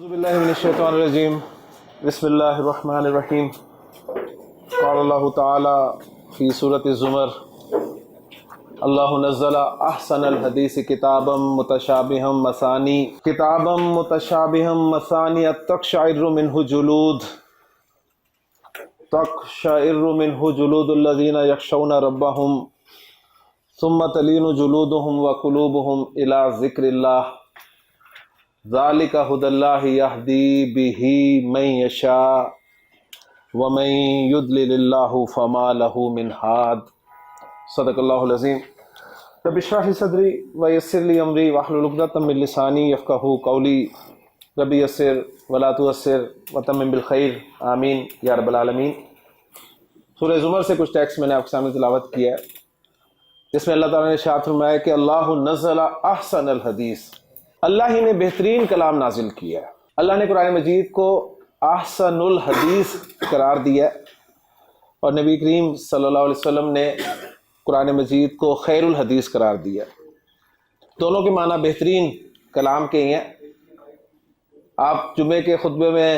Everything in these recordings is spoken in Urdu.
أعوذ بالله من الشيطان الرجيم بسم الله الرحمن الرحيم قال الله تعالى في سورة الزمر الله نزل أحسن الحديث كتابا متشابها مثاني تقشعر منه جلود الذين يخشون ربهم ثم تلين جلودهم وقلوبهم إلى ذكر الله ذالک ھدی اللہ یہدی بہ من یشاء ومن یضلل اللہ فما لہ من ہاد صدق اللہ العظیم رب اشرح لی صدری ویسر لی امری واحلل عقدۃ من لسانی یفقہوا قولی رب یسر ولا تعسر وتمم بالخیر آمین یا رب العالمین۔ سورہ زمر سے کچھ ٹیکسٹ میں نے آپ کے سامنے تلاوت کیا ہے، جس میں اللہ تعالیٰ نے ارشاد فرمایا کہ اللہ نزل احسن الحدیث، اللہ ہی نے بہترین کلام نازل کیا ہے۔ اللہ نے قرآن مجید کو احسن الحدیث قرار دیا ہے، اور نبی کریم صلی اللہ علیہ وسلم نے قرآن مجید کو خیر الحدیث قرار دیا ہے۔ دونوں کے معنی بہترین کلام کے ہی ہیں۔ آپ جمعے کے خطبے میں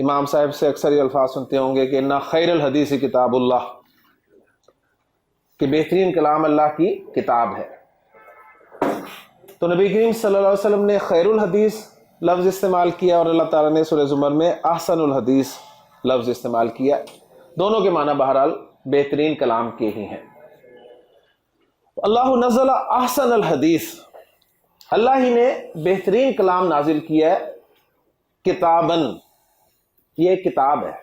امام صاحب سے اکثر یہ الفاظ سنتے ہوں گے کہ اِنَّ خیر الحدیث کتاب اللہ، کہ بہترین کلام اللہ کی کتاب ہے۔ تو نبی کریم صلی اللہ علیہ وسلم نے خیر الحدیث لفظ استعمال کیا، اور اللہ تعالیٰ نے سورہ زمر میں احسن الحدیث لفظ استعمال کیا۔ دونوں کے معنی بہرحال بہترین کلام کے ہی ہیں۔ اللہ نزل احسن الحدیث، اللہ ہی نے بہترین کلام نازل کیا ہے۔ کتاباً، یہ ایک کتاب ہے،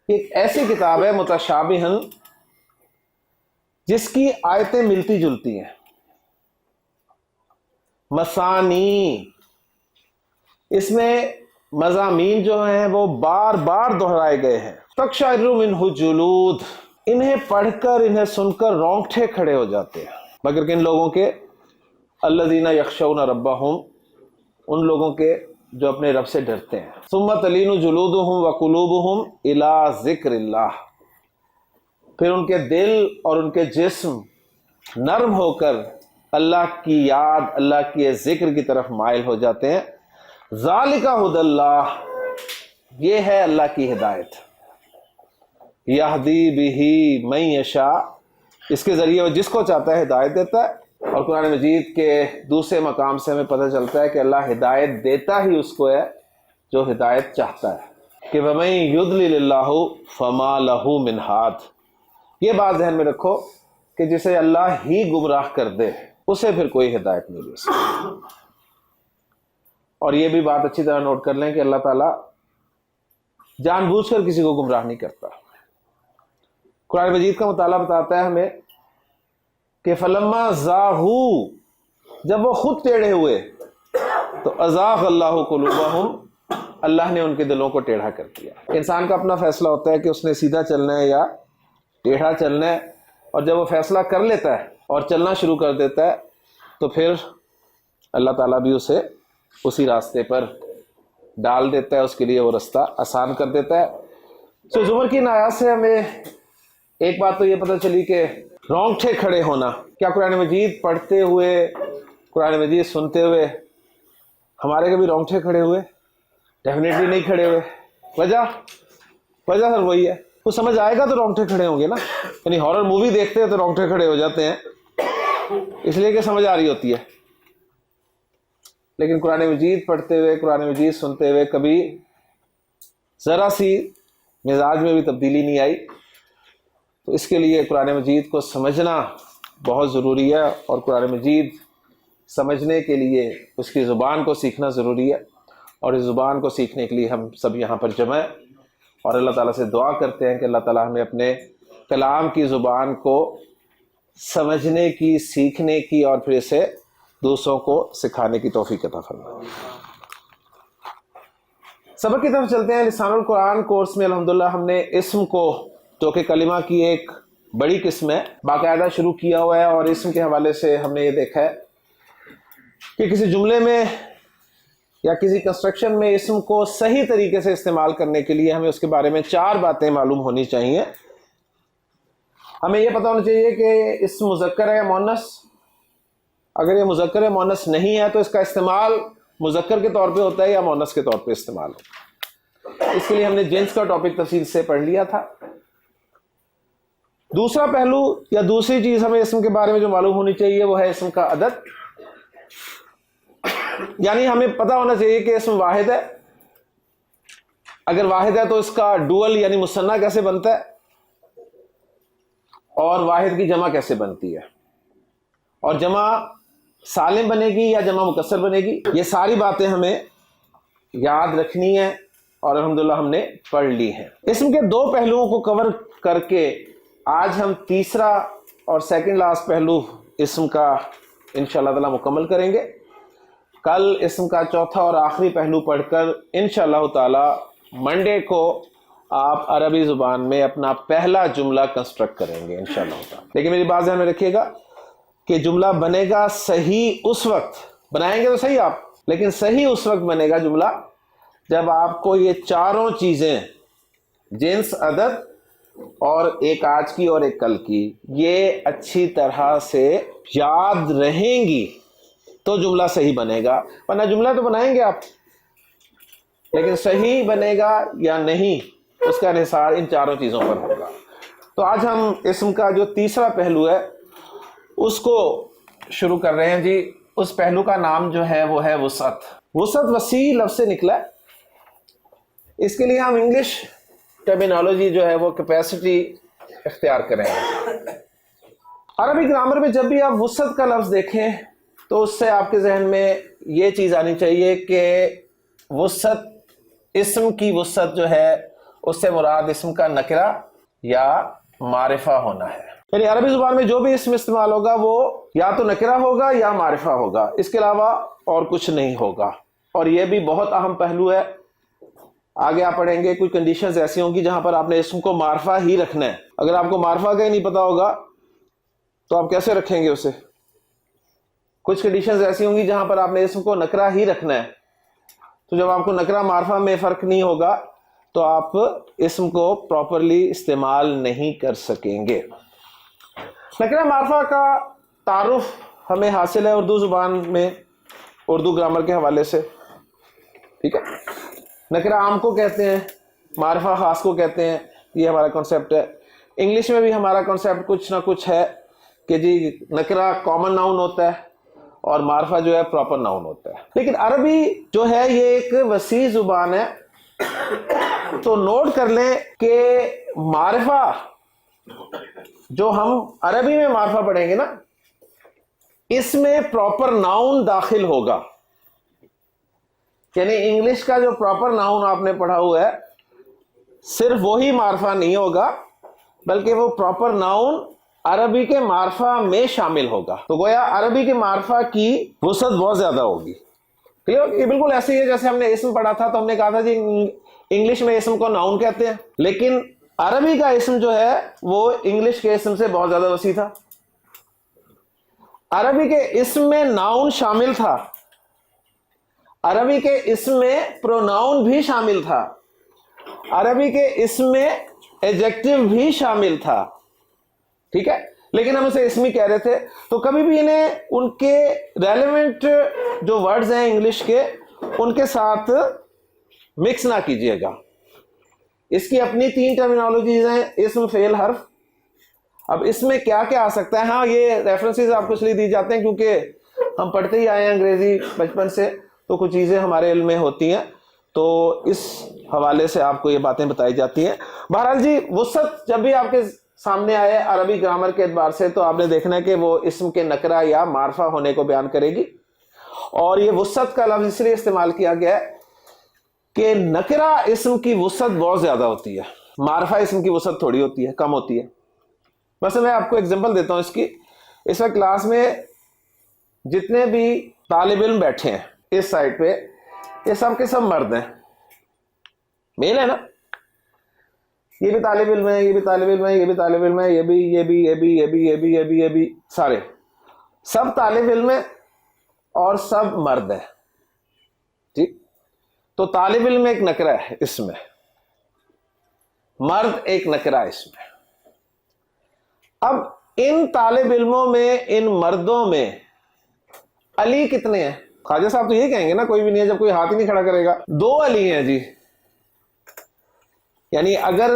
ایک ایسی کتاب ہے متشابہاً جس کی آیتیں ملتی جلتی ہیں۔ مثانی، اس میں مضامین جو ہیں وہ بار بار دہرائے گئے ہیں۔ تقشعر منہ جلود، انہیں پڑھ کر انہیں سن کر رونگٹے کھڑے ہو جاتے ہیں، مگر کن لوگوں کے؟ الذین یخشون ربہم، ان لوگوں کے جو اپنے رب سے ڈرتے ہیں۔ ثم تلین جلودہم وقلوبہم الی ذکر اللہ، پھر ان کے دل اور ان کے جسم نرم ہو کر اللہ کی یاد، اللہ کے ذکر کی طرف مائل ہو جاتے ہیں۔ ذالک ھدی اللہ، یہ ہے اللہ کی ہدایت۔ یہدی بہ من یشاء، اس کے ذریعے وہ جس کو چاہتا ہے ہدایت دیتا ہے۔ اور قرآن مجید کے دوسرے مقام سے ہمیں پتہ چلتا ہے کہ اللہ ہدایت دیتا ہی اس کو ہے جو ہدایت چاہتا ہے، کہ وَمَن یضلل اللہ فما لہ من ہاد۔ یہ بات ذہن میں رکھو کہ جسے اللہ ہی گمراہ کر دے اسے پھر کوئی ہدایت نہیں دے سکتی۔ اور یہ بھی بات اچھی طرح نوٹ کر لیں کہ اللہ تعالیٰ جان بوجھ کر کسی کو گمراہ نہیں کرتا۔ قرآن مجید کا مطالعہ بتاتا ہے ہمیں کہ فلما زاغوا، جب وہ خود ٹیڑھے ہوئے تو ازاغ اللہ قلوبہم، اللہ نے ان کے دلوں کو ٹیڑھا کر دیا۔ انسان کا اپنا فیصلہ ہوتا ہے کہ اس نے سیدھا چلنا ہے یا ٹیڑھا چلنا ہے، اور جب وہ فیصلہ کر لیتا ہے اور چلنا شروع کر دیتا ہے تو پھر اللہ تعالیٰ بھی اسے اسی راستے پر ڈال دیتا ہے، اس کے لیے وہ راستہ آسان کر دیتا ہے۔ تو زمر کی ان آیات سے ہمیں ایک بات تو یہ پتہ چلی کہ رونگٹے کھڑے ہونا، کیا قرآن مجید پڑھتے ہوئے، قرآن مجید سنتے ہوئے ہمارے کبھی رونگٹے کھڑے ہوئے؟ ڈیفینیٹلی نہیں کھڑے ہوئے۔ وجہ سر وہی ہے، کچھ سمجھ آئے گا تو رونگٹے کھڑے ہوں گے نا۔ یعنی ہارر مووی دیکھتے ہیں تو رونگٹے کھڑے ہو جاتے ہیں، اس لیے کہ سمجھ آ رہی ہوتی ہے۔ لیکن قرآن مجید پڑھتے ہوئے، قرآن مجید سنتے ہوئے کبھی ذرا سی مزاج میں بھی تبدیلی نہیں آئی؟ تو اس کے لیے قرآن مجید کو سمجھنا بہت ضروری ہے، اور قرآن مجید سمجھنے کے لیے اس کی زبان کو سیکھنا ضروری ہے۔ اور اس زبان کو سیکھنے کے لیے ہم سب یہاں پر جمع ہیں، اور اللہ تعالیٰ سے دعا کرتے ہیں کہ اللہ تعالیٰ ہمیں اپنے کلام کی زبان کو سمجھنے کی، سیکھنے کی، اور پھر اسے دوسروں کو سکھانے کی توفیق عطا فرمائے۔ سبق کی طرف چلتے ہیں۔ لسان القرآن کورس میں الحمدللہ ہم نے اسم کو، جو کہ کلمہ کی ایک بڑی قسم ہے، باقاعدہ شروع کیا ہوا ہے، اور اسم کے حوالے سے ہم نے یہ دیکھا ہے کہ کسی جملے میں یا کسی کنسٹرکشن میں اسم کو صحیح طریقے سے استعمال کرنے کے لیے ہمیں اس کے بارے میں 4 باتیں معلوم ہونی چاہیے۔ ہمیں یہ پتہ ہونا چاہیے کہ اسم مذکر ہے یا مؤنث۔ اگر یہ مذکر ہے مؤنث نہیں ہے تو اس کا استعمال مذکر کے طور پہ ہوتا ہے یا مؤنث کے طور پہ استعمال ہوتا ہے. اس کے لیے ہم نے جنس کا ٹاپک تفصیل سے پڑھ لیا تھا. دوسرا پہلو یا دوسری چیز ہمیں اسم کے بارے میں جو معلوم ہونی چاہیے وہ ہے اسم کا عدد. یعنی ہمیں پتہ ہونا چاہیے کہ اسم واحد ہے. اگر واحد ہے تو اس کا ڈوئل یعنی مثنیٰ کیسے بنتا ہے, اور واحد کی جمع کیسے بنتی ہے, اور جمع سالم بنے گی یا جمع مکسر بنے گی. یہ ساری باتیں ہمیں یاد رکھنی ہے اور الحمدللہ ہم نے پڑھ لی ہیں. اسم کے دو پہلوؤں کو کور کر کے آج ہم تیسرا اور سیکنڈ لاسٹ پہلو اسم کا انشاءاللہ تعالی مکمل کریں گے. کل اسم کا چوتھا اور آخری پہلو پڑھ کر انشاءاللہ تعالی منڈے کو آپ عربی زبان میں اپنا پہلا جملہ کنسٹرکٹ کریں گے انشاءاللہ تعالی. لیکن میری بات ذہن میں رکھیے گا کہ جملہ بنے گا صحیح اس وقت, بنائیں گے تو صحیح آپ, لیکن صحیح اس وقت بنے گا جملہ جب آپ کو یہ چاروں چیزیں جنس, عدد اور ایک آج کی اور ایک کل کی یہ اچھی طرح سے یاد رہیں گی تو جملہ صحیح بنے گا. ورنہ جملہ تو بنائیں گے آپ لیکن صحیح بنے گا یا نہیں اس کا انحصار ان چاروں چیزوں پر ہوگا. تو آج ہم اسم کا جو تیسرا پہلو ہے اس کو شروع کر رہے ہیں. جی اس پہلو کا نام جو ہے وہ ہے وسعت. وسعت وسیع لفظ سے نکلا ہے. اس کے لیے ہم انگلش ٹرمینالوجی جو ہے وہ کیپیسٹی اختیار کریں گے. عربی گرامر میں جب بھی آپ وسعت کا لفظ دیکھیں تو اس سے آپ کے ذہن میں یہ چیز آنی چاہیے کہ وسعت, اسم کی وسعت جو ہے اس سے مراد اسم کا نکرہ یا معرفہ ہونا ہے. یعنی عربی زبان میں جو بھی اسم استعمال ہوگا وہ یا تو نکرہ ہوگا یا معرفہ ہوگا, اس کے علاوہ اور کچھ نہیں ہوگا. اور یہ بھی بہت اہم پہلو ہے. آگے آپ پڑھیں گے کوئی کنڈیشنز ایسی ہوں گی جہاں پر آپ نے اسم کو معرفہ ہی رکھنا ہے. اگر آپ کو معرفہ کا ہی نہیں پتا ہوگا تو آپ کیسے رکھیں گے اسے. کچھ کنڈیشنز ایسی ہوں گی جہاں پر آپ نے اسم کو نکرہ ہی رکھنا ہے. تو جب آپ کو نکرہ معرفہ میں فرق نہیں ہوگا تو آپ اسم کو پراپرلی استعمال نہیں کر سکیں گے. نکرہ معرفہ کا تعارف ہمیں حاصل ہے اردو زبان میں, اردو گرامر کے حوالے سے. ٹھیک ہے, نکرہ عام کو کہتے ہیں, معرفہ خاص کو کہتے ہیں. یہ ہمارا کنسیپٹ ہے. انگلش میں بھی ہمارا کنسیپٹ کچھ نہ کچھ ہے کہ جی نکرہ کامن ناؤن ہوتا ہے اور معرفہ جو ہے پراپر ناؤن ہوتا ہے. لیکن عربی جو ہے یہ ایک وسیع زبان ہے. تو نوٹ کر لیں کہ معرفہ جو ہم عربی میں معرفہ پڑھیں گے نا اس میں پراپر ناؤن داخل ہوگا. یعنی انگلش کا جو پراپر ناؤن آپ نے پڑھا ہوا ہے صرف وہی معرفہ نہیں ہوگا بلکہ وہ پراپر ناؤن عربی کے معرفہ میں شامل ہوگا. تو گویا عربی کے معرفہ کی وسعت بہت زیادہ ہوگی. یہ بالکل ایسے ہی ہے جیسے ہم نے اسم پڑھا تھا تو ہم نے کہا تھا جی انگلش میں اسم کو ناؤن کہتے ہیں, لیکن عربی کا اسم جو ہے وہ انگلش کے اسم سے بہت زیادہ وسیع تھا. عربی کے اسم میں ناؤن شامل تھا, عربی کے اسم میں پروناؤن بھی شامل تھا, عربی کے اسم میں ایڈجیکٹو بھی شامل تھا. ٹھیک ہے, لیکن ہم اسے اسم ہی کہہ رہے تھے. تو کبھی بھی انہیں ان کے ریلیونٹ جو ورڈز ہیں انگلش کے ان کے ساتھ مکس نہ کیجئے گا. اس کی اپنی 3 ٹرمینالوجیز ہیں, اسم, فعل, حرف. اب اس میں کیا کیا آ سکتا ہے, ہاں یہ ریفرنسز آپ کو اس لیے دی جاتے ہیں کیونکہ ہم پڑھتے ہی آئے ہیں انگریزی بچپن سے, تو کچھ چیزیں ہمارے علم میں ہوتی ہیں تو اس حوالے سے آپ کو یہ باتیں بتائی جاتی ہیں. بہرحال جی وسعت جب بھی آپ کے سامنے آئے عربی گرامر کے اعتبار سے تو آپ نے دیکھنا ہے کہ وہ اسم کے نکرہ یا معرفہ ہونے کو بیان کرے گی. اور یہ وسعت کا لفظ اس لیے استعمال کیا گیا ہے کہ نکرہ اسم کی وسعت بہت زیادہ ہوتی ہے, معرفہ اسم کی وسعت تھوڑی ہوتی ہے, کم ہوتی ہے. بس میں آپ کو ایگزامپل دیتا ہوں اس کی. اس وقت کلاس میں جتنے بھی طالب علم بیٹھے ہیں اس سائٹ پہ یہ سب کے سب مرد ہیں, میل ہے نا. یہ بھی طالب علم ہے, یہ بھی طالب علم ہے, یہ بھی طالب علم ہے, یہ بھی سارے سب طالب علم ہیں اور سب مرد ہیں. ٹھیک, تو طالب علم ایک نکرہ ہے اس میں, مرد ایک نکرہ اس میں. اب ان طالب علموں میں, ان مردوں میں علی کتنے ہیں؟ خواجہ صاحب تو یہ کہیں گے نا کوئی بھی نہیں ہے جب کوئی ہاتھ ہی نہیں کھڑا کرے گا. 2 علی ہیں جی, یعنی اگر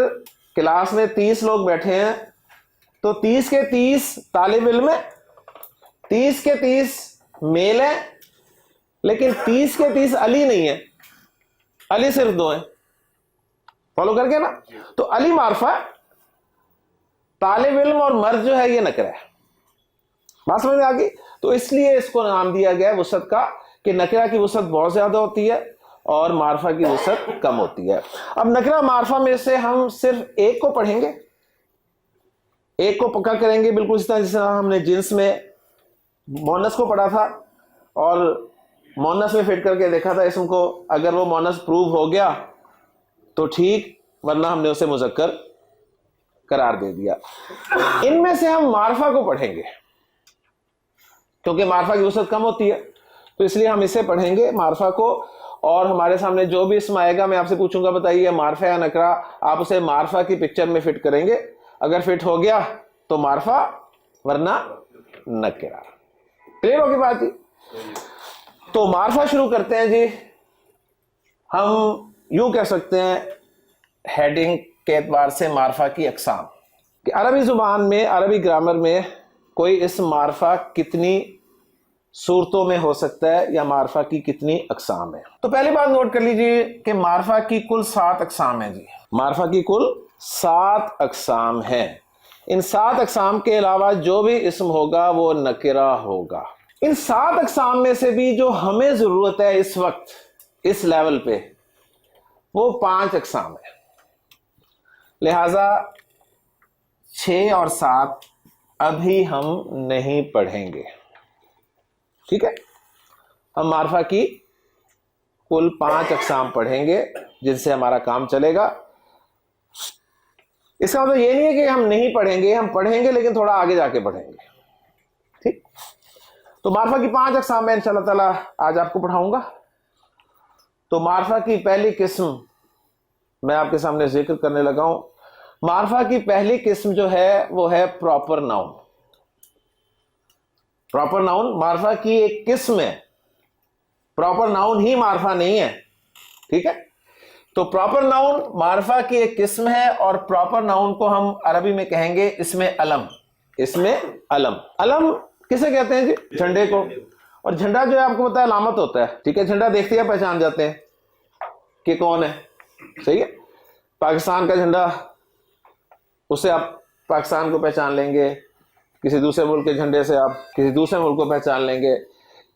کلاس میں 30 لوگ بیٹھے ہیں تو 30 کے 30 طالب علم ہیں, 30 کے 30 میل ہیں, لیکن 30 کے 30 علی نہیں ہیں, علی صرف 2 ہیں. فالو کر کے نا, تو علی معرفہ ہے, طالب علم اور مرد جو ہے یہ نکرہ ہے. بات سمجھ میں آ گئی؟ تو اس لیے اس کو نام دیا گیا ہے وسعت کا, کہ نکرہ کی وسعت بہت زیادہ ہوتی ہے اور معرفہ کی وسعت کم ہوتی ہے. اب نکرہ معرفہ میں سے ہم صرف ایک کو پڑھیں گے, ایک کو پکا کریں گے, بالکل اس طرح جس طرح ہم نے جنس میں مونس کو پڑھا تھا اور مونس میں فٹ کر کے دیکھا تھا اسم کو, اگر وہ مونس پروو ہو گیا تو ٹھیک, ورنہ ہم نے اسے مذکر قرار دے دیا. ان میں سے ہم معرفہ کو پڑھیں گے کیونکہ معرفہ کی وسعت کم ہوتی ہے, تو اس لیے ہم اسے پڑھیں گے معرفہ کو. اور ہمارے سامنے جو بھی اسم آئے گا میں آپ سے پوچھوں گا بتائیے معرفہ یا نکرہ, آپ اسے معرفہ کی پکچر میں فٹ کریں گے, اگر فٹ ہو گیا تو معرفہ ورنہ نکرہ. کلیئر ہوگی بات جی؟ تو معرفہ شروع کرتے ہیں جی. ہم یوں کہہ سکتے ہیں ہیڈنگ کے اعتبار سے معرفہ کی اقسام, کہ عربی زبان میں, عربی گرامر میں کوئی اسم معرفہ کتنی صورتوں میں ہو سکتا ہے یا معرفہ کی کتنی اقسام ہے. تو پہلی بات نوٹ کر لیجئے کہ معرفہ کی کل 7 اقسام ہیں جی. معرفہ کی کل 7 اقسام ہیں. ان 7 اقسام کے علاوہ جو بھی اسم ہوگا وہ نکرہ ہوگا. ان 7 اقسام میں سے بھی جو ہمیں ضرورت ہے اس وقت اس لیول پہ وہ 5 اقسام ہیں. لہذا 6 اور 7 ابھی ہم نہیں پڑھیں گے, ٹھیک ہے. ہم معرفہ کی کل 5 اقسام پڑھیں گے جن سے ہمارا کام چلے گا. اس کا مطلب یہ نہیں ہے کہ ہم نہیں پڑھیں گے, ہم پڑھیں گے لیکن تھوڑا آگے جا کے پڑھیں گے, ٹھیک. تو معرفہ کی 5 اقسام میں انشاءاللہ تعالی آج آپ کو پڑھاؤں گا. تو معرفہ کی پہلی قسم میں آپ کے سامنے ذکر کرنے لگا ہوں. معرفہ کی پہلی قسم جو ہے وہ ہے پراپر ناؤن. پراپر ناؤن معرفہ کی ایک قسم ہے, پراپر ناؤن ہی معرفہ نہیں ہے, ٹھیک ہے. تو پراپر ناؤن معرفہ کی ایک قسم ہے, اور پراپر ناؤن کو ہم عربی میں کہیں گے اسم علم. اسم علم, علم کسے کہتے ہیں جی؟ جھنڈے کو. اور جھنڈا جو ہے آپ کو پتا ہے علامت ہوتا ہے, ٹھیک ہے. جھنڈا دیکھتے ہیں پہچان جاتے ہیں کہ کون ہے, صحیح ہے. پاکستان کا جھنڈا, اسے آپ پاکستان کو پہچان لیں گے, کسی دوسرے ملک کے جھنڈے سے آپ کسی دوسرے ملک کو پہچان لیں گے.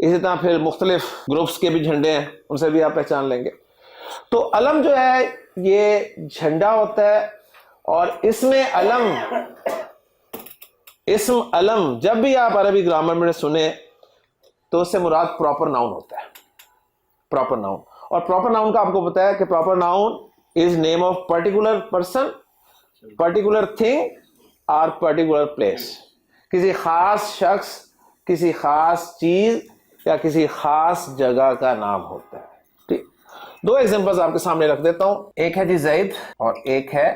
اسی طرح پھر مختلف گروپس کے بھی جھنڈے ہیں, ان سے بھی آپ پہچان لیں گے. تو علم جو ہے یہ جھنڈا ہوتا ہے, اور اسم علم جب بھی آپ عربی گرامر میں سنیں تو اس سے مراد پراپر ناؤن ہوتا ہے. پراپر ناؤن, اور پراپر ناؤن کا آپ کو پتا ہے کہ proper noun is name of particular person, particular thing اور پرٹیکولر پلیس. کسی خاص شخص, کسی خاص چیز یا کسی خاص جگہ کا نام ہوتا ہے, ٹھیک. 2 ایگزامپلز آپ کے سامنے رکھ دیتا ہوں. ایک ہے جی زید اور ایک ہے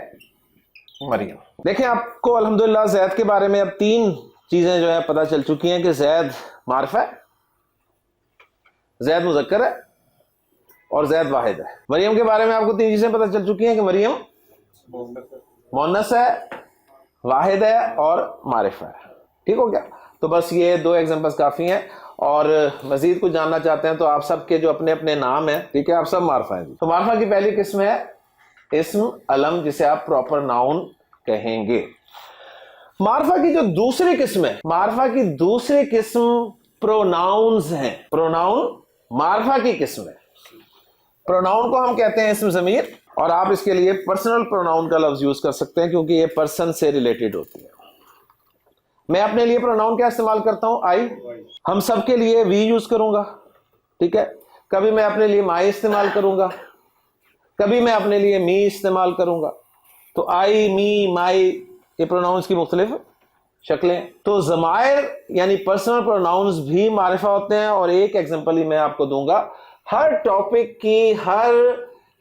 مریم. دیکھیں آپ کو الحمدللہ زید کے بارے میں اب 3 چیزیں جو ہے پتہ چل چکی ہیں کہ زید معرفہ ہے, زید مذکر ہے اور زید واحد ہے. مریم کے بارے میں آپ کو 3 چیزیں پتہ چل چکی ہیں کہ مریم مؤنث ہے, واحد ہے اور معرفہ ہے. ٹھیک ہو گیا؟ تو بس یہ 2 ایگزامپلز کافی ہیں, اور مزید کچھ جاننا چاہتے ہیں تو آپ سب کے جو اپنے اپنے نام ہیں, ٹھیک ہے, آپ سب معرفہ ہیں. تو معرفہ کی پہلی قسم ہے اسم علم, جسے آپ پراپر ناؤن کہیں گے. معرفہ کی جو دوسری قسم ہے, معرفہ کی دوسری قسم پروناؤنز ہیں. پروناؤن معرفہ کی قسم ہے. پروناؤن کو ہم کہتے ہیں اسم ضمیر, اور آپ اس کے لیے پرسنل پروناؤن کا لفظ یوز کر سکتے ہیں کیونکہ یہ پرسن سے ریلیٹڈ ہوتی ہے. میں اپنے لیے پروناؤن کیا استعمال کرتا ہوں؟ آئی. ہم سب کے لیے وی یوز کروں گا, ٹھیک ہے. کبھی میں اپنے لیے مائی استعمال کروں گا, کبھی میں اپنے لیے می استعمال کروں گا. تو آئی, می, مائی, یہ پروناؤنس کی مختلف شکلیں. تو ضمائر یعنی پرسنل پروناؤنس بھی معرفہ ہوتے ہیں, اور ایک ایگزامپل ہی میں آپ کو دوں گا. ہر ٹاپک کی, ہر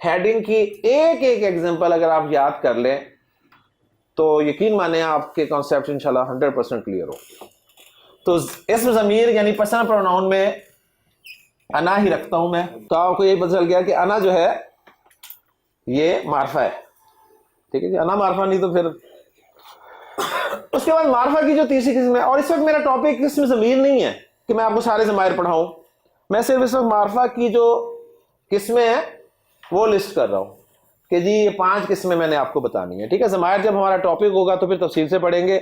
ہیڈنگ کی ایک ایگزامپل اگر آپ یاد کر لیں تو یقین مانیں آپ کے کانسیپٹ انشاءاللہ 100% کلیئر ہو. تو اسم ضمیر یعنی پرسنل پروناؤن میں انا ہی رکھتا ہوں میں، تو آپ کو یہ پتہ چل گیا کہ انا جو ہے یہ معرفہ ہے، ٹھیک ہے جی، انا معرفہ نہیں تو پھر اس کے بعد معرفہ کی جو تیسری قسم ہے، اور اس وقت میرا ٹاپک اس میں ضمیر نہیں ہے کہ میں آپ کو سارے ضمائر پڑھاؤں، میں صرف اس وقت معرفہ کی جو قسمیں ہیں وہ لسٹ کر رہا ہوں کہ جی یہ 5 قسمیں میں نے آپ کو بتانی ہے، ٹھیک ہے۔ ضمائر جب ہمارا ٹاپک ہوگا تو پھر تفصیل سے پڑھیں گے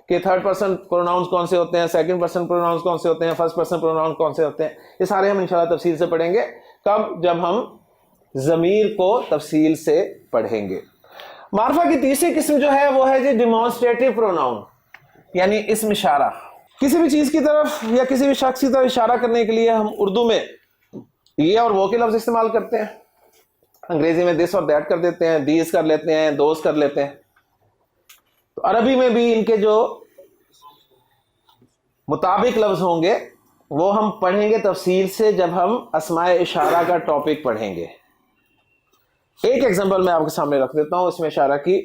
کہ 3rd پرسن پروناؤنس کون سے ہوتے ہیں، 2nd پرسن پروناؤنس کون سے ہوتے ہیں، 1st پرسن پروناؤنس کون سے ہوتے ہیں، یہ سارے ہم انشاءاللہ تفصیل سے پڑھیں گے۔ کب؟ جب ہم ضمیر کو تفصیل سے پڑھیں گے۔ معرفہ کی تیسری قسم جو ہے وہ ہے جی ڈیمانسٹریٹو پروناؤن، یعنی اسم اشارہ۔ کسی بھی چیز کی طرف یا کسی بھی شخص کی طرف اشارہ کرنے کے لیے ہم اردو میں یہ اور وہ کے لفظ استعمال کرتے ہیں، انگریزی میں دس اور دیٹ کر دیتے ہیں، دیز کر لیتے ہیں، دوز کر لیتے ہیں، تو عربی میں بھی ان کے جو مطابق لفظ ہوں گے وہ ہم پڑھیں گے تفصیل سے جب ہم اسماء اشارہ کا ٹاپک پڑھیں گے۔ ایک ایگزامپل میں آپ کے سامنے رکھ دیتا ہوں اسم اشارہ کی،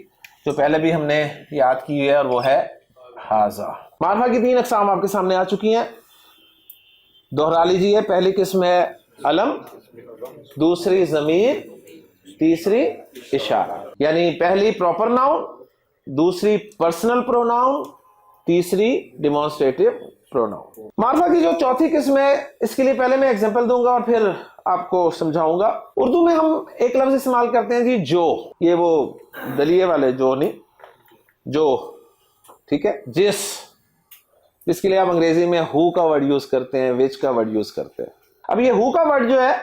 جو پہلے بھی ہم نے یاد کی ہے، اور وہ ہے ھذا۔ معرفہ کی 3 اقسام آپ کے سامنے آ چکی ہیں، دوہرا لیجیے۔ پہلی قسم ہے علم، دوسری ضمیر، تیسری اشارہ، یعنی پہلی پراپر ناؤن، دوسری پرسنل پروناؤن، تیسری ڈیمانسٹریٹو پروناؤن۔ معرفہ کی جو چوتھی قسم ہے اس کے لیے پہلے میں ایگزامپل دوں گا اور پھر آپ کو سمجھاؤں گا۔ اردو میں ہم ایک لفظ استعمال کرتے ہیں جی جو، یہ وہ دلیے والے جو نہیں، جو، ٹھیک ہے، جس کے لیے آپ انگریزی میں ہو کا ورڈ یوز کرتے ہیں، وچ کا ورڈ یوز کرتے ہیں۔ اب یہ ہو کا ورڈ جو ہے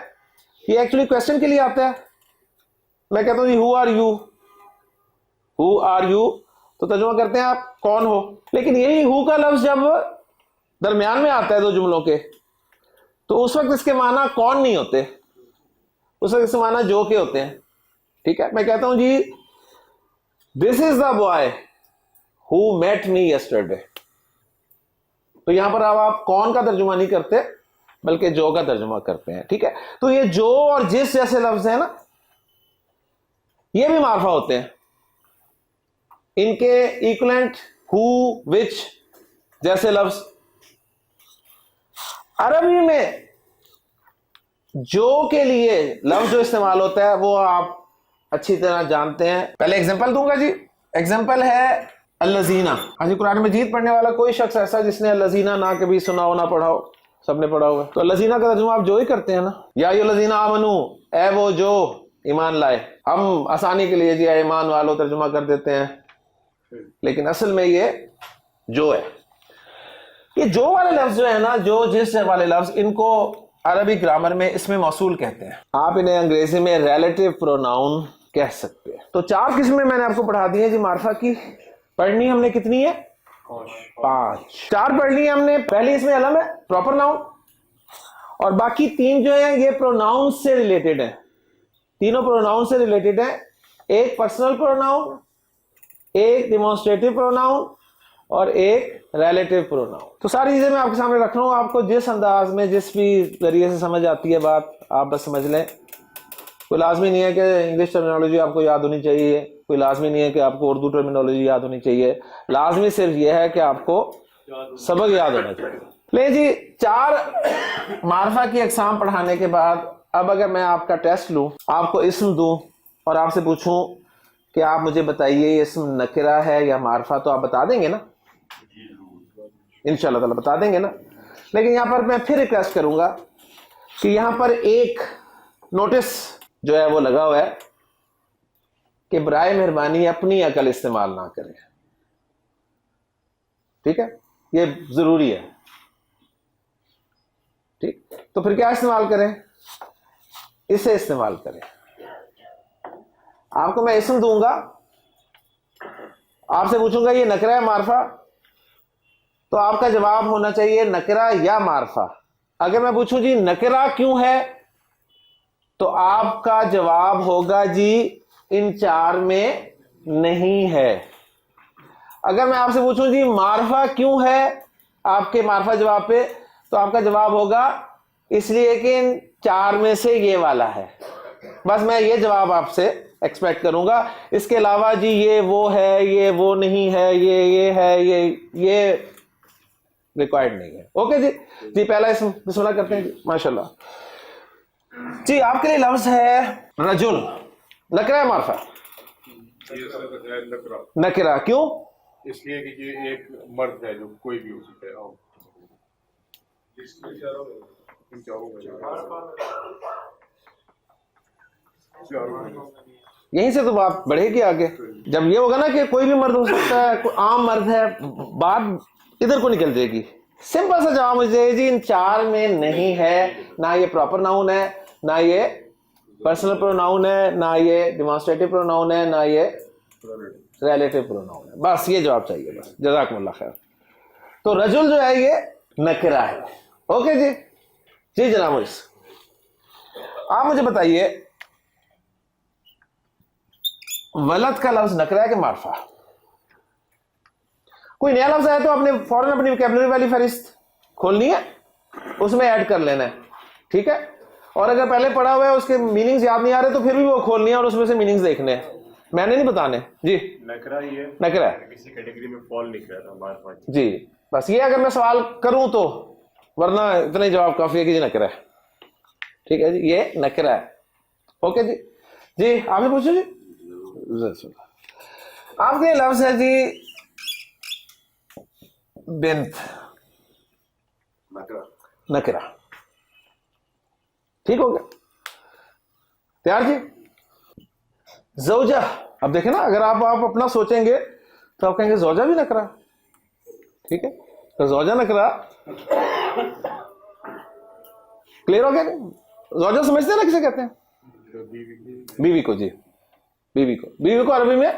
یہ ایکچولی کوسچن کے لیے آتا ہے، میں کہتا ہوں جی ہو آر یو، تو ترجمہ کرتے ہیں آپ کون ہو، لیکن یہی ہو کا لفظ جب درمیان میں آتا ہے 2 جملوں کے تو اس وقت اس کے معنی کون نہیں ہوتے، اس وقت اس کے معنی جو کے ہوتے ہیں، ٹھیک ہے۔ میں کہتا ہوں جی this is the boy who met me yesterday, تو یہاں پر اب آپ کون کا ترجمہ نہیں کرتے بلکہ جو کا ترجمہ کرتے ہیں، ٹھیک ہے۔ تو یہ جو اور جس جیسے لفظ ہیں نا یہ بھی معرفہ ہوتے ہیں، ان کے ایکولنٹ ہو، وچ جیسے لفظ۔ عربی میں جو کے لیے لفظ جو استعمال ہوتا ہے وہ آپ اچھی طرح جانتے ہیں، پہلے ایگزامپل دوں گا جی۔ ایگزامپل ہے الذین۔ ہاں جی، قرآن مجید پڑھنے والا کوئی شخص ایسا جس نے الذین نہ کبھی سنا ہو نہ پڑھا ہو؟ سب نے پڑھا ہوا ہے، تو الذین کا ترجمہ آپ جو ہی کرتے ہیں نا، یا ایھا الذین آمنو، اے وہ جو ایمان لائے۔ ہم آسانی کے لیے جی اے ایمان والو ترجمہ کر دیتے ہیں، لیکن اصل میں یہ جو ہے، یہ جو والے لفظ جو ہے نا، جو جس والے لفظ، ان کو عربی گرامر میں اسم موصول کہتے ہیں، آپ انہیں انگریزی میں ریلیٹو پروناؤن کہہ سکتے ہیں۔ تو 4 قسمیں میں نے آپ کو پڑھا دی ہیں جی معرفہ کی۔ پڑھنی ہم نے کتنی ہے؟ 5۔ 4 پڑھ لی ہم نے۔ پہلی اس میں علم ہے، پراپر ناؤن، اور باقی 3 جو ہیں یہ پروناؤن سے ریلیٹڈ ہیں، تینوں پروناؤن سے ریلیٹڈ ہیں، ایک پرسنل پروناؤن، ایک ڈیمانسٹریٹو پروناؤن، اور ایک ریلیٹو پروناؤن۔ تو ساری چیزیں میں آپ کے سامنے رکھ رہا ہوں، آپ کو جس انداز میں جس بھی ذریعے سے سمجھ آتی ہے بات آپ بس سمجھ لیں۔ کوئی لازمی نہیں ہے کہ انگلش ٹرمینالوجی آپ کو یاد ہونی چاہیے، کوئی لازمی نہیں ہے کہ آپ کو اردو ٹرمینالوجی یاد ہونی چاہیے، لازمی صرف یہ ہے کہ آپ کو سبق یاد ہونا چاہیے۔ لیں جی، 4 معرفہ کی اقسام پڑھانے کے بعد اب اگر میں آپ کا ٹیسٹ لوں، آپ کو اسم دوں اور آپ سے پوچھوں کہ آپ مجھے بتائیے یہ اسم نکرہ ہے یا معرفہ، تو آپ بتا دیں گے نا؟ انشاءاللہ تعالیٰ بتا دیں گے نا۔ لیکن یہاں پر میں پھر ریکویسٹ کروں گا کہ یہاں پر ایک نوٹس جو ہے وہ لگا ہوا ہے کہ برائے مہربانی اپنی عقل استعمال نہ کریں، ٹھیک ہے، یہ ضروری ہے، ٹھیک۔ تو پھر کیا استعمال کریں؟ اسے استعمال کریں۔ آپ کو میں اسم دوں گا، آپ سے پوچھوں گا یہ نکرہ ہے معرفہ، تو آپ کا جواب ہونا چاہیے نکرہ یا معرفہ۔ اگر میں پوچھوں جی نکرہ کیوں ہے، تو آپ کا جواب ہوگا جی ان 4 میں نہیں ہے۔ اگر میں آپ سے پوچھوں جی معرفہ کیوں ہے آپ کے معرفہ جواب پہ، تو آپ کا جواب ہوگا اس لیے کہ ان 4 میں سے یہ والا ہے۔ بس میں یہ جواب آپ سے ایکسپیکٹ کروں گا، اس کے علاوہ جی یہ وہ ہے، یہ وہ نہیں ہے، یہ ہے، یہ ریکوائرڈ نہیں ہے۔ اوکے جی، پہلا اسم بسم اللہ کرتے ہیں جی، ماشاءاللہ۔ جی آپ کے لیے لفظ ہے رجل، نکرہ ہے معرفہ؟ نکرہ کیوں؟ اس لیے کہ یہ ایک مرد ہے جو کوئی بھی ہو سکتا ہے. یہیں سے تو بات بڑھے گی آگے. جب یہ ہوگا نا کہ کوئی بھی مرد ہو سکتا ہے، کوئی عام مرد ہے، بات ادھر کو نکل جائے گی. سمپل سا جواب مجھے جی ان چار میں نہیں ہے. نہ یہ پراپر ناؤن ہے، نہ یہ پرسنل پروناؤن ہے، نہ یہ ڈیمانسٹریٹو پروناؤن ہے، نہ یہ ریلیٹو پروناؤن ہے. بس یہ جواب چاہیے بس. جزاکم اللہ خیر. تو رجل جو ہے یہ نکرہ ہے. اوکے جی. جی جناب مجھ آپ مجھے بتائیے ولد کا لفظ نکرہ ہے کہ معرفہ؟ کوئی نیا لفظ ہے تو آپ نے فوراً اپنی ویکیبلری والی فہرست کھولنی ہے، اس میں ایڈ کر لینا ہے. ٹھیک ہے. اور اگر پہلے پڑھا ہوا ہے اس کے میننگز یاد نہیں آ رہے تو پھر بھی وہ کھولنی ہے اور اس میں سے میننگز دیکھنے ہیں. میں نے نہیں بتانے. جی نکرہ ہی ہے، نکرہ کسی کیٹیگری میں فال نہیں کر رہا معرفہ. جی بس یہ اگر میں سوال کروں تو، ورنہ اتنا ہی جواب کافی ہے کہ جی نکرہ ہے. ٹھیک ہے جی یہ نکرہ ہے. اوکے جی. جی آپ نے پوچھو جی. آپ کے لفظ ہے جی بنت، نکرہ. ٹھیک ہو گیا. تیار جی. زوجہ، اب دیکھیں نا اگر آپ اپنا سوچیں گے تو آپ کہیں گے زوجہ بھی نکرہ. ٹھیک ہے. تو زوجہ نکرہ کلیئر ہو گیا. زوجہ سمجھتے ہیں نا کسے کہتے ہیں؟ بیوی کو. جی بیوی کو عربی میں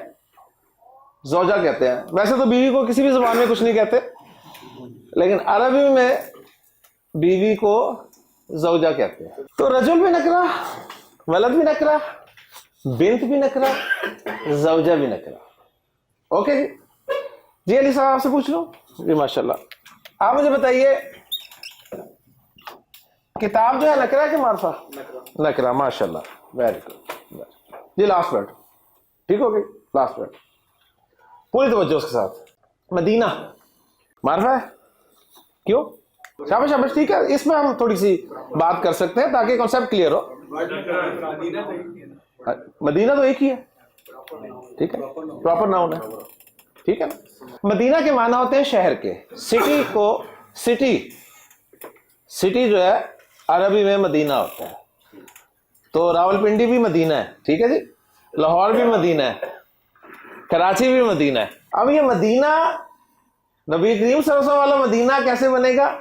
زوجہ کہتے ہیں. ویسے تو بیوی کو کسی بھی زبان میں کچھ نہیں کہتے، لیکن عربی میں بیوی کو زوجہ کہتے ہیں. تو رجل بھی نکرہ، ولد بھی نکرہ، بنت بھی نکرہ، زوجہ بھی نکرہ. اوکے جی. جی علی صاحب آپ سے پوچھ لوں. جی ماشاءاللہ. آپ مجھے بتائیے کتاب جو ہے نکرہ کہ معرفہ؟ نکرہ. ماشاءاللہ ویری گڈ. جی لاسٹ ورڈ. ٹھیک ہو گئی. لاسٹ ورڈ پوری توجہ اس کے ساتھ. مدینہ معرفہ ہے؟ کیوں؟ شاباش شاباش. ٹھیک ہے. اس میں ہم تھوڑی سی بات کر سکتے ہیں تاکہ کانسیپٹ کلیئر ہو. مدینہ تو ایک ہی ہے. ٹھیک ہے. پراپر ناؤن ہے. ٹھیک ہے. مدینہ کے معنی ہوتے ہیں شہر کے. سٹی کو سٹی جو ہے عربی میں مدینہ ہوتا ہے. تو راولپنڈی بھی مدینہ ہے. ٹھیک ہے جی. لاہور بھی مدینہ ہے، کراچی بھی مدینہ ہے. اب یہ مدینہ نبی کریم صلی اللہ علیہ وسلم والا مدینہ کیسے بنے گا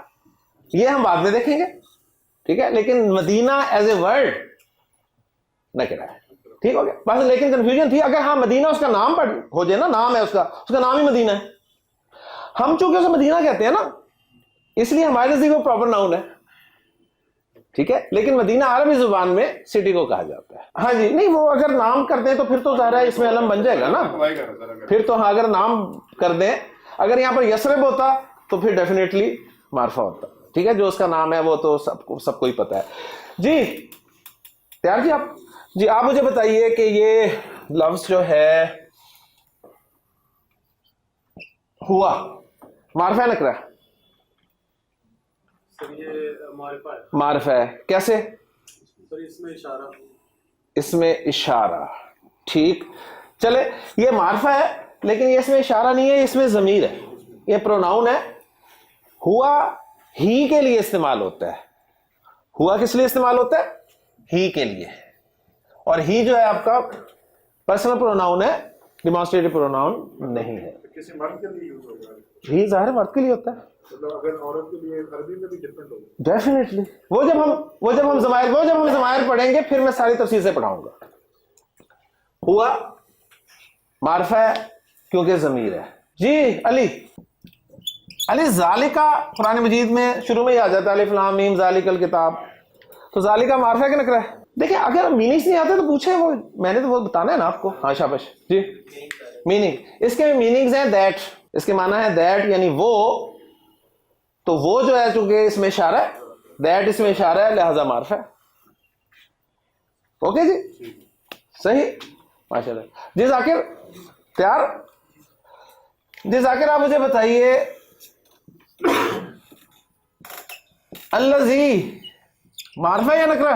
یہ ہم بعد میں دیکھیں گے. ٹھیک ہے. لیکن مدینہ ایز اے ورڈ نکرہ ہے. ٹھیک ہو گیا. بس لیکن کنفیوژن تھی اگر ہاں مدینہ اس کا نام ہو جائے نا، نام ہے اس کا نام ہی مدینہ ہے. ہم چونکہ اسے مدینہ کہتے ہیں نا اس لیے ہمارے نزدیک وہ پراپر ناؤن ہے. ٹھیک ہے. لیکن مدینہ عربی زبان میں سٹی کو کہا جاتا ہے. ہاں جی. نہیں وہ اگر نام کر دیں تو پھر تو ظاہر ہے اس میں علم بن جائے گا نا. پھر تو ہاں اگر نام کر دیں، اگر یہاں پر یسرب ہوتا تو پھر ڈیفینیٹلی معرفہ ہوتا. ٹھیک ہے. جو اس کا نام ہے وہ تو سب کو ہی پتا ہے. جی تیار جی. آپ مجھے بتائیے کہ یہ لفظ جو ہے ہوا معرفہ ہے نکرہ؟ معرفہ ہے. کیسے؟ اس میں اشارہ. ٹھیک. چلے یہ معرفہ ہے لیکن یہ اس میں اشارہ نہیں ہے، اس میں ضمیر ہے. یہ پروناؤن ہے. ہوا ہی کے لیے استعمال ہوتا ہے. ہوا کس لیے استعمال ہوتا ہے؟ ہی کے لیے. اور ہی جو ہے آپ کا پرسنل پروناؤن ہے، ڈیمانسٹریٹو پروناؤن نہیں ہے. کسی مرد کے لیے یوز ہوگا. ہی ظاہر مرد کے لیے ہوتا ہے. اگر عورت کے لیے عربی میں بھی ڈفرنٹ ہوگا. ڈیفینیٹلی. وہ جب ہم ضمائر پڑھیں گے پھر میں ساری تفصیل سے پڑھاؤں گا. ہوا معرفہ ہے کیونکہ ضمیر ہے. جی علی ذالکا قرآن مجید میں شروع میں ہی آ جاتا ہے الف لام میم ذالک الکتاب. تو ذالکا معرفہ ہے کہ نکرہ ہے؟ دیکھیں اگر میننگز نہیں آتے تو پوچھیں، وہ میں نے تو وہ بتانا ہے نا آپ کو. ہاں شاباش. جی میننگ اس کے میننگز ہیں دیٹ. اس کے معنی ہے دیٹ یعنی وہ. تو وہ جو ہے چونکہ اس میں اشارہ ہے، دیٹ اس میں اشارہ ہے لہذا معرفہ ہے. اوکے جی صحیح. ماشاء اللہ. جی ذاکر تیار. جی ذاکر آپ مجھے بتائیے الذی معرفہ یا نکرہ؟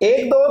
1 2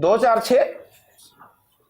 2 4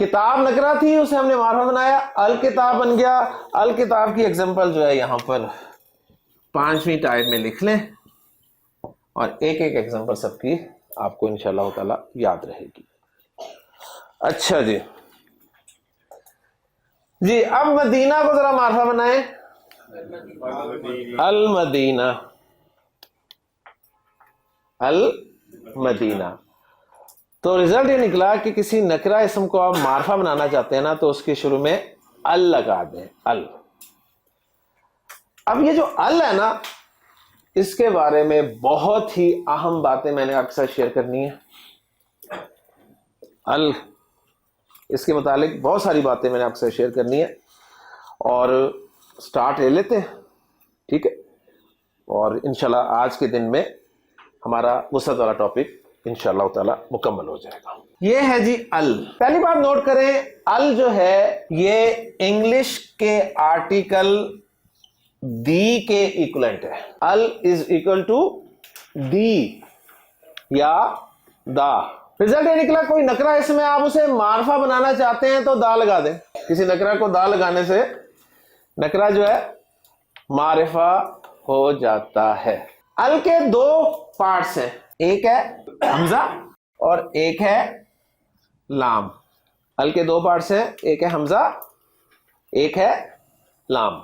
کتاب نکرہ تھی اسے ہم نے معرفہ بنایا، الکتاب بن گیا۔ الکتاب کی ایگزامپل جو ہے یہاں پر 5ویں ٹائپ میں لکھ لیں، اور ایک ایک ایگزامپل سب کی آپ کو انشاءاللہ تعالی یاد رہے گی۔ اچھا جی اب مدینہ کو ذرا معرفہ بنائیں۔ المدینہ، المدینہ۔ تو رزلٹ یہ نکلا کہ کسی نکرہ اسم کو آپ معرفہ بنانا چاہتے ہیں نا تو اس کے شروع میں ال لگا دیں، ال۔ اب یہ جو ال ہے نا، اس کے بارے میں بہت ہی اہم باتیں میں نے آپ کے ساتھ شیئر کرنی ہے۔ ال، اس کے متعلق بہت ساری باتیں میں نے آپ کے ساتھ شیئر کرنی ہے، اور سٹارٹ لے لیتے ہیں، ٹھیک ہے؟ اور انشاءاللہ آج کے دن میں ہمارا وسعت والا ٹاپک انشاءاللہ تعالی مکمل ہو جائے گا۔ یہ ہے جی ال۔ پہلی بات نوٹ کریں، ال جو ہے یہ انگلش کے آرٹیکل دی کے ایکولنٹ ہے۔ ال از اکول ٹو دی یا دا۔ رزلٹ یہ نکلا کوئی نکرہ اس میں آپ اسے معرفہ بنانا چاہتے ہیں تو دا لگا دیں۔ کسی نکرہ کو دا لگانے سے نکرہ جو ہے معرفہ ہو جاتا ہے۔ ال کے 2 پارٹس ہیں، ایک ہے حمزہ اور ایک ہے لام۔ ال کے 2 پارٹس ہیں، ایک ہے حمزہ، ایک ہے لام۔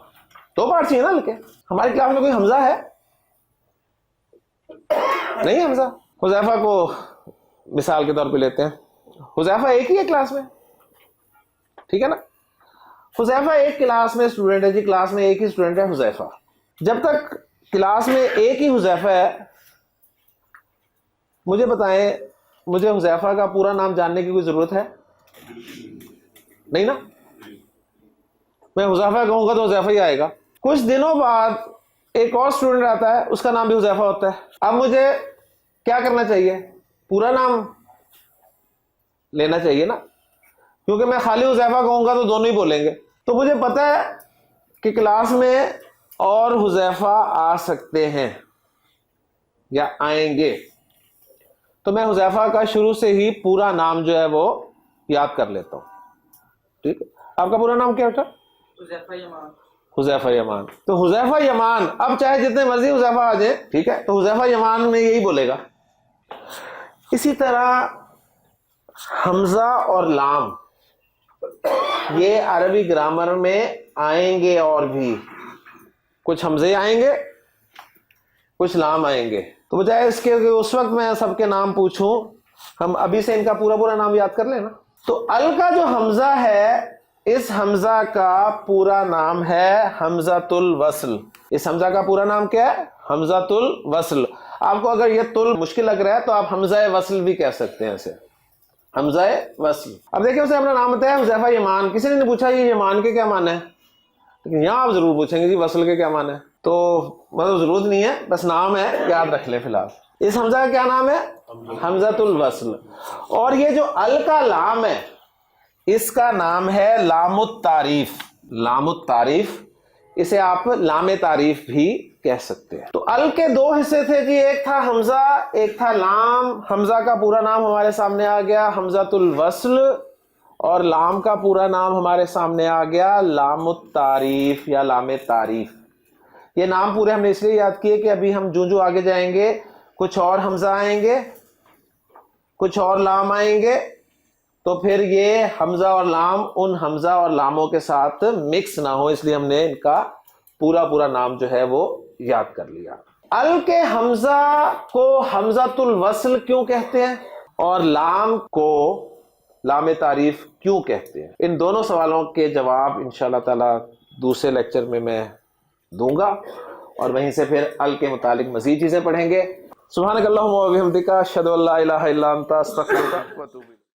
2 پارٹس ہیں نا ال کے۔ ہماری کلاس میں کوئی حمزہ ہے؟ نہیں حمزہ۔ حذیفہ کو مثال کے طور پہ لیتے ہیں، حذیفہ ایک ہی ہے کلاس میں، ٹھیک ہے نا؟ حذیفہ ایک کلاس میں اسٹوڈنٹ ہے جی، کلاس میں ایک ہی اسٹوڈنٹ ہے حذیفہ۔ جب تک کلاس میں ایک ہی حذیفہ ہے، مجھے بتائیں، مجھے حذیفہ کا پورا نام جاننے کی کوئی ضرورت ہے؟ نہیں نا؟ میں حذیفہ کہوں گا تو حذیفہ ہی آئے گا۔ کچھ دنوں بعد ایک اور اسٹوڈنٹ آتا ہے، اس کا نام بھی حذیفہ ہوتا ہے۔ اب مجھے کیا کرنا چاہیے؟ پورا نام لینا چاہیے نا، کیونکہ میں خالی حذیفہ کہوں گا تو دونوں ہی بولیں گے۔ تو مجھے پتہ ہے کہ کلاس میں اور حذیفہ آ سکتے ہیں یا آئیں گے، تو میں حذیفہ کا شروع سے ہی پورا نام جو ہے وہ یاد کر لیتا ہوں، ٹھیک ہے؟ آپ کا پورا نام کیا بیٹا؟ حذیفہ یمان۔ حذیفہ یمان۔ تو حذیفہ یمان، اب چاہے جتنے مرضی حذیفہ آ جائیں، ٹھیک ہے، تو حذیفہ یمان میں یہی بولے گا۔ اسی طرح حمزہ اور لام، یہ عربی گرامر میں آئیں گے، اور بھی کچھ حمزے آئیں گے، کچھ لام آئیں گے۔ تو بجائے اس کے کہ اس وقت میں سب کے نام پوچھوں، ہم ابھی سے ان کا پورا نام یاد کر لیں نا۔ تو ال کا جو حمزہ ہے، اس حمزہ کا پورا نام ہے حمزۃ الوصل۔ اس حمزہ کا پورا نام کیا ہے؟ حمزۃ الوصل۔ آپ کو اگر یہ تل مشکل لگ رہا ہے تو آپ حمزہ وصل بھی کہہ سکتے ہیں اسے، حمزہ وصل۔ اب دیکھیں اسے اپنا نام بتایا حذیفہ یمان، کسی نے نہیں پوچھا یہ یمان کے کیا معنی ہے، لیکن یہاں آپ ضرور پوچھیں گے جی وصل کے کیا معنی ہے، تو مطلب ضرورت نہیں ہے، بس نام ہے، یاد رکھ لیں فی الحال۔ اس حمزہ کا کیا نام ہے؟ حمزۃ الوصل۔ اور یہ جو ال کا لام ہے، اس کا نام ہے لام التعریف۔ لام التعریف، اسے آپ لام تعریف بھی کہہ سکتے ہیں۔ تو ال کے 2 حصے تھے جی، ایک تھا حمزہ، ایک تھا لام۔ حمزہ کا پورا نام ہمارے سامنے آ گیا حمزۃ الوصل، اور لام کا پورا نام ہمارے سامنے آ گیا لام التعریف یا لام تعریف۔ یہ نام پورے ہم نے اس لیے یاد کیے کہ ابھی ہم جو آگے جائیں گے کچھ اور حمزہ آئیں گے، کچھ اور لام آئیں گے، تو پھر یہ حمزہ اور لام ان حمزہ اور لاموں کے ساتھ مکس نہ ہو، اس لیے ہم نے ان کا پورا نام جو ہے وہ یاد کر لیا۔ ال کے حمزہ کو حمزۃ الوصل کیوں کہتے ہیں اور لام کو لام تعریف کیوں کہتے ہیں؟ ان دونوں سوالوں کے جواب انشاءاللہ تعالی دوسرے لیکچر میں دوں گا، اور وہیں سے پھر ال کے متعلق مزید چیزیں پڑھیں گے۔ سبحانک اللہم و بحمدک، اشہد ان لا الہ الا انت، استغفرک و اتوب الیک۔